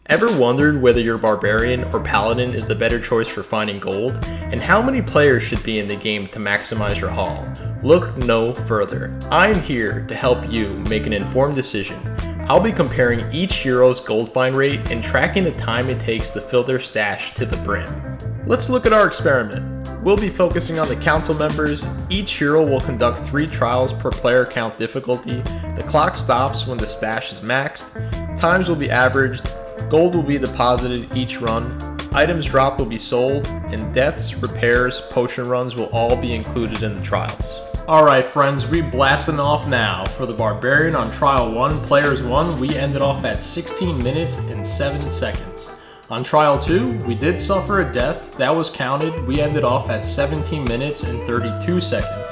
Ever wondered whether your Barbarian or Paladin is the better choice for finding gold? And how many players should be in the game to maximize your haul? Look no further. I'm here to help you make an informed decision. I'll be comparing each hero's gold find rate and tracking the time it takes to fill their stash to the brim. Let's look at our experiment. We'll be focusing on the council members. Each hero will conduct 3 trials per player count difficulty. The clock stops when the stash is maxed. Times will be averaged. Gold will be deposited each run, items dropped will be sold, and deaths, repairs, potion runs will all be included in the trials. Alright friends, we blasting off now. For the Barbarian on Trial 1, Players 1, we ended off at 16 minutes and 7 seconds. On Trial 2, we did suffer a death, that was counted, we ended off at 17 minutes and 32 seconds.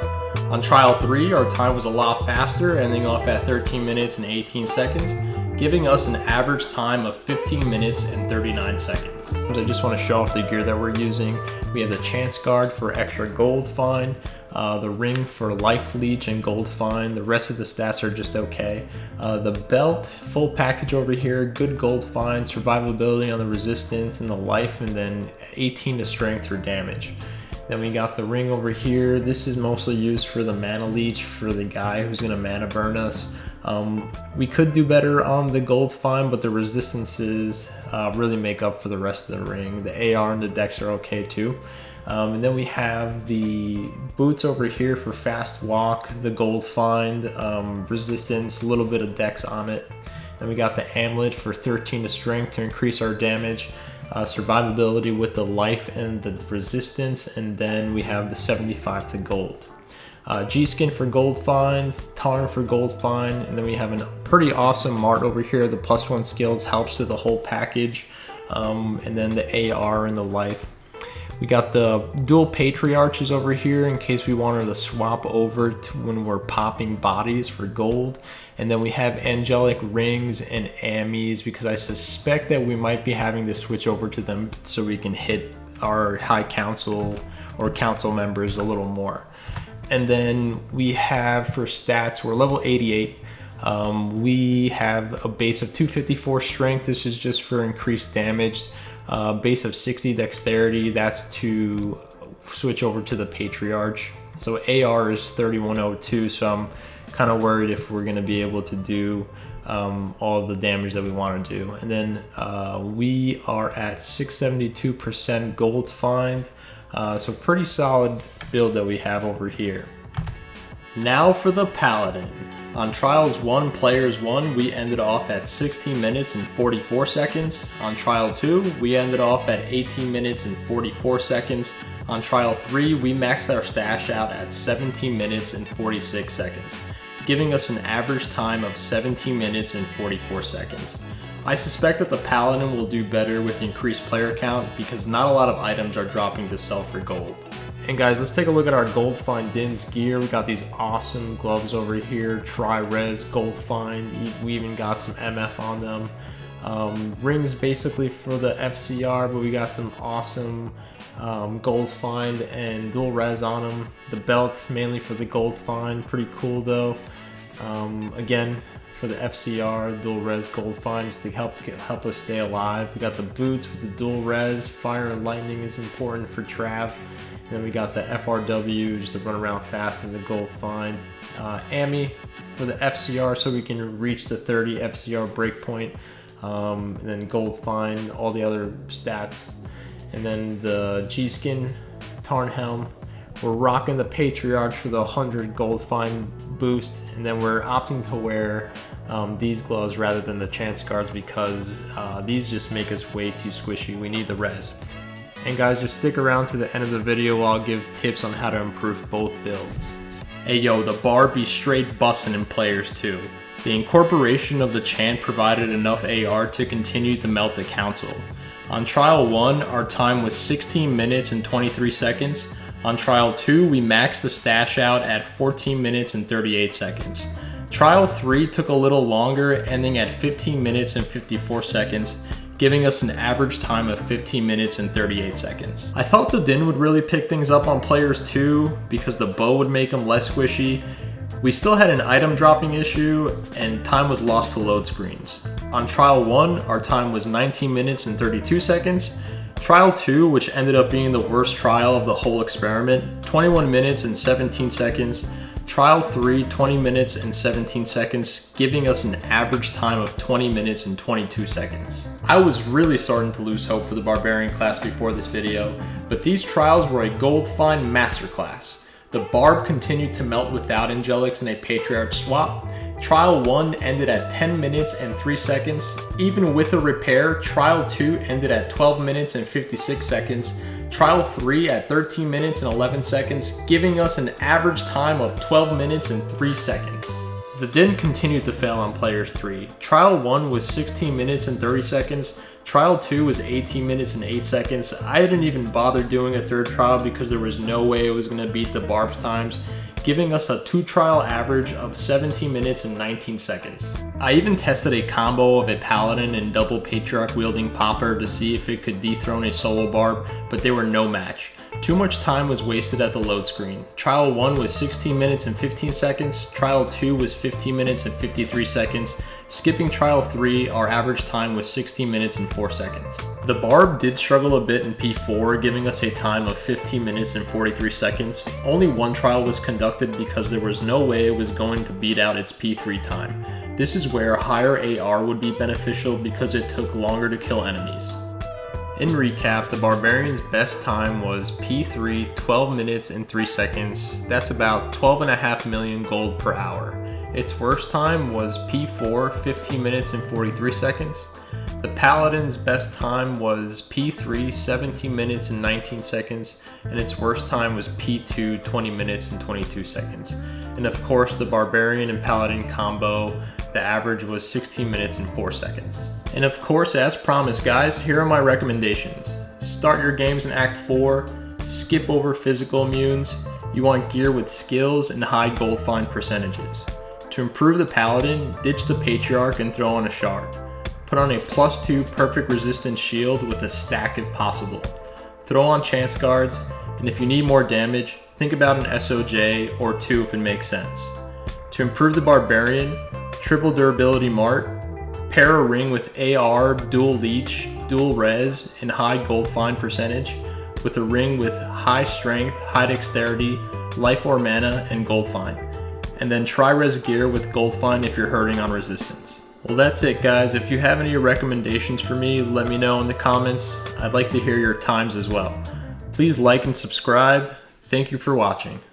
On Trial 3, our time was a lot faster, ending off at 13 minutes and 18 seconds. Giving us an average time of 15 minutes and 39 seconds. I just want to show off the gear that we're using. We have the Chance Guard for extra gold find, the ring for life leech and gold find. The rest of the stats are just okay. The belt, full package over here, good gold find, survivability on the resistance and the life, and then 18 to strength for damage. Then we got the ring over here. This is mostly used for the mana leech for the guy who's gonna mana burn us. We could do better on the gold find, but the resistances really make up for the rest of the ring. The AR and the dex are okay too. And then we have the boots over here for fast walk, the gold find, resistance, a little bit of dex on it. Then we got the amulet for 13 to strength to increase our damage. Survivability with the life and the resistance, and then we have the 75 to gold. G-Skin for gold find, Tarn for gold find, and then we have a pretty awesome mart over here. The +1 skills helps to the whole package, and then the AR and the life. We got the dual patriarchs over here in case we wanted to swap over to when we're popping bodies for gold. And then we have angelic rings and ammies because I suspect that we might be having to switch over to them so we can hit our high council or council members a little more. And then we have for stats, we're level 88. We have a base of 254 strength. This is just for increased damage. Base of 60 dexterity. That's to switch over to the patriarch. So AR is 3102. So I'm kind of worried if we're going to be able to do all the damage that we want to do. And then we are at 672% gold find. So pretty solid build that we have over here. Now for the Paladin. On Trials 1, Players 1, we ended off at 16 minutes and 44 seconds. On Trial 2, we ended off at 18 minutes and 44 seconds. On Trial 3, we maxed our stash out at 17 minutes and 46 seconds, giving us an average time of 17 minutes and 44 seconds. I suspect that the Paladin will do better with increased player count because not a lot of items are dropping to sell for gold. And guys, let's take a look at our gold find Din's gear. We got these awesome gloves over here, tri-res gold find. We even got some MF on them. Rings basically for the FCR, but we got some awesome gold find and dual res on them. The belt mainly for the gold find, pretty cool though. Again, for the FCR, dual res gold finds to help us stay alive. We got the boots with the dual res, fire and lightning is important for Trav. And then we got the FRW just to run around fast in the gold find. Ammy for the FCR so we can reach the 30 FCR breakpoint. And then gold find, all the other stats. And then the G-Skin Tarn Helm. We're rocking the Patriarch for the 100 gold find boost, and then we're opting to wear these gloves rather than the Chance Guards because these just make us way too squishy. We need the res. And guys, just stick around to the end of the video while I'll give tips on how to improve both builds. Hey yo, the Barb be straight bussin' in Players 2. The incorporation of the chant provided enough AR to continue to melt the council. On Trial 1, our time was 16 minutes and 23 seconds. On Trial 2, we maxed the stash out at 14 minutes and 38 seconds. Trial 3 took a little longer, ending at 15 minutes and 54 seconds, giving us an average time of 15 minutes and 38 seconds. I thought the Din would really pick things up on Players 2 because the bow would make them less squishy. We still had an item dropping issue and time was lost to load screens. On trial 1, our time was 19 minutes and 32 seconds. Trial 2, which ended up being the worst trial of the whole experiment, 21 minutes and 17 seconds. Trial 3, 20 minutes and 17 seconds, giving us an average time of 20 minutes and 22 seconds. I was really starting to lose hope for the Barbarian class before this video, but these trials were a gold fine masterclass. The Barb continued to melt without angelics in a Patriarch swap. Trial 1 ended at 10 minutes and 3 seconds. Even with a repair, Trial 2 ended at 12 minutes and 56 seconds. Trial 3 at 13 minutes and 11 seconds, giving us an average time of 12 minutes and 3 seconds. The din continued to fail on players 3. Trial 1 was 16 minutes and 30 seconds. Trial 2 was 18 minutes and 8 seconds. I didn't even bother doing a third trial because there was no way it was going to beat the Barb's times, giving us a 2-trial average of 17 minutes and 19 seconds. I even tested a combo of a Paladin and double Patriarch wielding Popper to see if it could dethrone a solo Barb, but they were no match. Too much time was wasted at the load screen. Trial 1 was 16 minutes and 15 seconds, Trial 2 was 15 minutes and 53 seconds. Skipping Trial 3, our average time was 16 minutes and 4 seconds. The Barb did struggle a bit in P4, giving us a time of 15 minutes and 43 seconds. Only one trial was conducted because there was no way it was going to beat out its P3 time. This is where higher AR would be beneficial because it took longer to kill enemies. In recap, the Barbarian's best time was P3, 12 minutes and 3 seconds. That's about 12.5 million gold per hour. Its worst time was P4, 15 minutes and 43 seconds. The Paladin's best time was P3, 17 minutes and 19 seconds, and its worst time was P2, 20 minutes and 22 seconds. And of course, the Barbarian and Paladin combo, the average was 16 minutes and 4 seconds. And of course, as promised guys, here are my recommendations. Start your games in Act 4, skip over physical immunes. You want gear with skills and high gold find percentages. To improve the Paladin, ditch the Patriarch and throw on a shard. Put on a +2 perfect resistance shield with a stack if possible. Throw on chance guards, and if you need more damage, think about an SOJ or 2 if it makes sense. To improve the Barbarian, triple durability Mart, pair a ring with AR, dual leech, dual res, and high gold find percentage, with a ring with high strength, high dexterity, life or mana, and gold find. And then try res gear with gold find if you're hurting on resistance. Well, that's it guys. If you have any recommendations for me, let me know in the comments. I'd like to hear your times as well. Please like and subscribe. Thank you for watching.